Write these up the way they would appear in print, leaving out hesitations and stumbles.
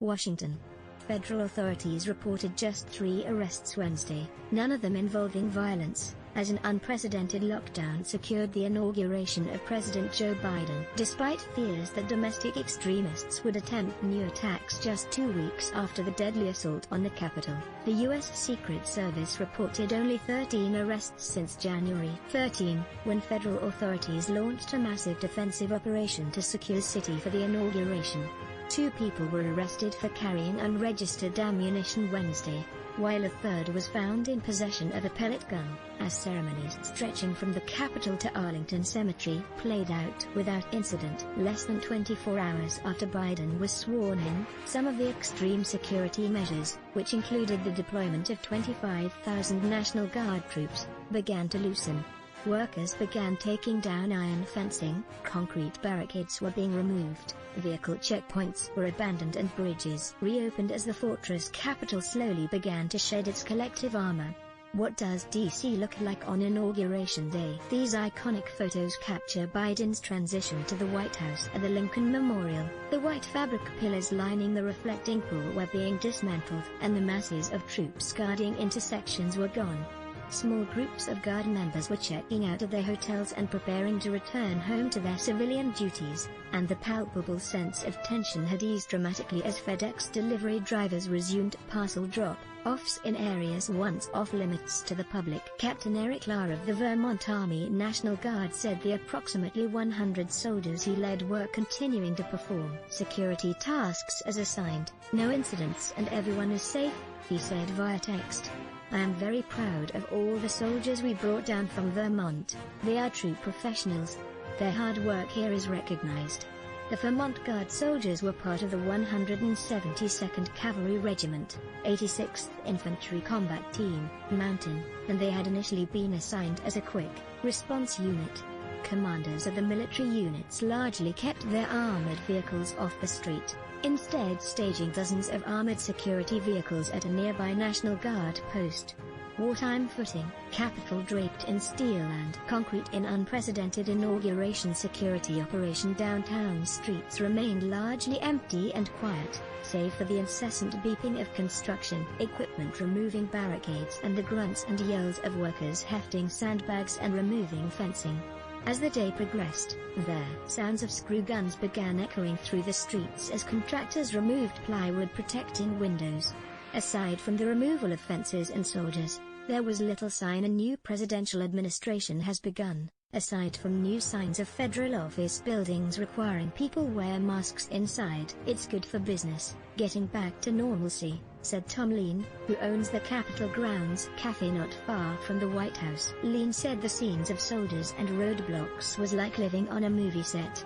Washington. Federal authorities reported just 3 arrests Wednesday, none of them involving violence, as an unprecedented lockdown secured the inauguration of President Joe Biden. Despite fears that domestic extremists would attempt new attacks just 2 weeks after the deadly assault on the Capitol, the U.S. Secret Service reported only 13 arrests since January 13, when federal authorities launched a massive defensive operation to secure the city for the inauguration. 2 people were arrested for carrying unregistered ammunition Wednesday, while a third was found in possession of a pellet gun, as ceremonies stretching from the Capitol to Arlington Cemetery played out without incident. Less than 24 hours after Biden was sworn in, some of the extreme security measures, which included the deployment of 25,000 National Guard troops, began to loosen. Workers began taking down iron fencing, concrete barricades were being removed, vehicle checkpoints were abandoned and bridges reopened as the fortress Capitol slowly began to shed its collective armor. What does D.C. look like on Inauguration Day? These iconic photos capture Biden's transition to the White House at the Lincoln Memorial. The white fabric pillars lining the reflecting pool were being dismantled, and the masses of troops guarding intersections were gone. Small groups of Guard members were checking out of their hotels and preparing to return home to their civilian duties, and the palpable sense of tension had eased dramatically as FedEx delivery drivers resumed parcel drop-offs in areas once off-limits to the public. Captain Eric Lahr of the Vermont Army National Guard said the approximately 100 soldiers he led were continuing to perform security tasks as assigned. "No incidents and everyone is safe," he said via text. "I am very proud of all the soldiers we brought down from Vermont. They are true professionals. Their hard work here is recognized." The Vermont Guard soldiers were part of the 172nd Cavalry Regiment, 86th Infantry Combat Team, Mountain, and they had initially been assigned as a quick response unit. Commanders of the military units largely kept their armored vehicles off the street, instead staging dozens of armored security vehicles at a nearby National Guard post. Wartime footing, Capitol draped in steel and concrete in unprecedented inauguration security operation. Downtown streets remained largely empty and quiet, save for the incessant beeping of construction equipment removing barricades and the grunts and yells of workers hefting sandbags and removing fencing. As the day progressed, the sounds of screw guns began echoing through the streets as contractors removed plywood protecting windows. Aside from the removal of fences and soldiers, there was little sign a new presidential administration has begun, aside from new signs of federal office buildings requiring people wear masks inside. "It's good for business, getting back to normalcy," said Tom Lean, who owns the Capitol Grounds Cafe not far from the White House. Lean said the scenes of soldiers and roadblocks was like living on a movie set.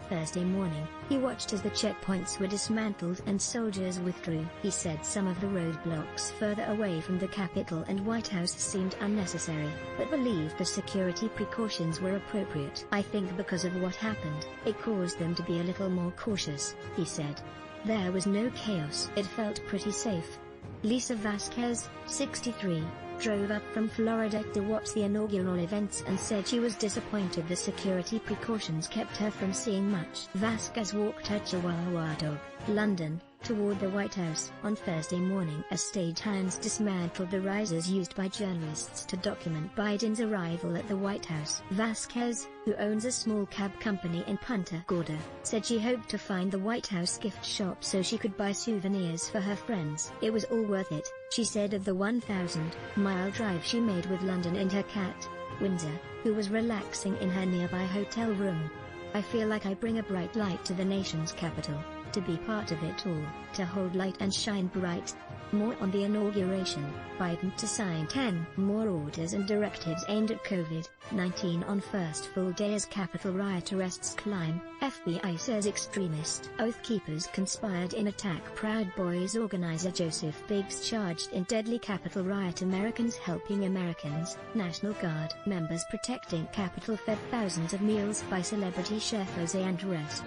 Thursday morning, he watched as the checkpoints were dismantled and soldiers withdrew. He said some of the roadblocks further away from the Capitol and White House seemed unnecessary, but believed the security precautions were appropriate. "I think because of what happened, it caused them to be a little more cautious," he said. "There was no chaos. It felt pretty safe." Lisa Vasquez, 63, drove up from Florida to watch the inaugural events and said she was disappointed the security precautions kept her from seeing much. Vasquez walked her Chihuahua dog, London, toward the White House. On Thursday morning, as stagehands dismantled the risers used by journalists to document Biden's arrival at the White House. Vasquez, who owns a small cab company in Punta Gorda, said she hoped to find the White House gift shop so she could buy souvenirs for her friends. "It was all worth it," she said of the 1,000-mile drive she made with London and her cat, Windsor, who was relaxing in her nearby hotel room. "I feel like I bring a bright light to the nation's capital, to be part of it all, to hold light and shine bright." More on the inauguration, Biden to sign 10 more orders and directives aimed at COVID-19 on first full day as Capitol riot arrests climb. FBI says extremist Oath Keepers conspired in attack. Proud Boys organizer Joseph Biggs charged in deadly Capitol riot. Americans helping Americans. National Guard members protecting Capitol fed thousands of meals by celebrity chef Jose Andres.